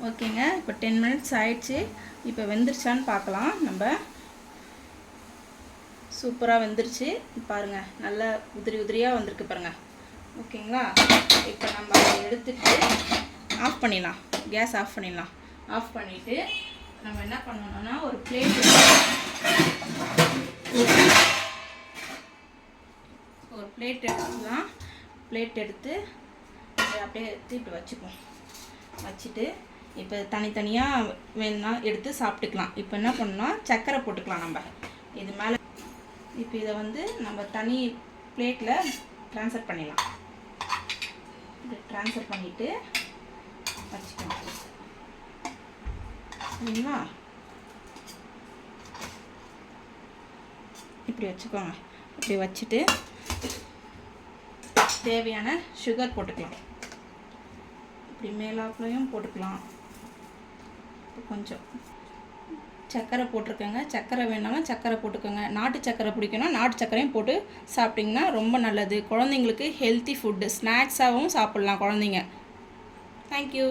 ஓகேங்க, இப்போ 10 மினிட்ஸ் ஆயிடுச்சு. இப்போ வெந்துருச்சான்னு பார்க்கலாம். நம்ம சூப்பராக வெந்துருச்சு பாருங்கள். நல்லா உதிரி உதிரியாக வந்திருக்கு பாருங்கள். ஓகேங்களா, இப்போ நம்ம அதை எடுத்துட்டு ஆஃப் பண்ணிடலாம். கேஸ் ஆஃப் பண்ணிடலாம். ஆஃப் பண்ணிவிட்டு நம்ம என்ன பண்ணணும்னா ஒரு பிளேட் எடுத்துக்கலாம். பிளேட் எடுத்து அப்படியே எடுத்து இப்படி வச்சுப்போம். வச்சுட்டு இப்போ தனித்தனியாக வேணும்னா எடுத்து சாப்பிட்டுக்கலாம். இப்போ என்ன பண்ணணும்னா சர்க்கரை போட்டுக்கலாம் நம்ம இது மேலே. இப்போ இதை வந்து நம்ம தனி பிளேட்டில் ட்ரான்ஸ்ஃபர் பண்ணிடலாம். இது ட்ரான்ஸ்ஃபர் பண்ணிவிட்டு வச்சுக்கலாம். சரிங்களா, இப்படி வச்சுக்கோங்க. இப்படி வச்சுட்டு தேவையான சுகர் போட்டுக்கலாம். இப்படி மேலாப்புலையும் போட்டுக்கலாம். கொஞ்சம் சர்க்கரை போட்டிருக்கேங்க. சர்க்கரை வேணாலும் சர்க்கரை போட்டுக்கோங்க. நாட்டு சர்க்கரை பிடிக்குன்னா நாட்டு சர்க்கரையும் போட்டு சாப்பிட்டிங்கன்னா ரொம்ப நல்லது. குழந்தைங்களுக்கு ஹெல்த்தி ஃபுட்டு ஸ்நாக்ஸாகவும் சாப்பிட்லாம் குழந்தைங்க. தேங்க்யூ.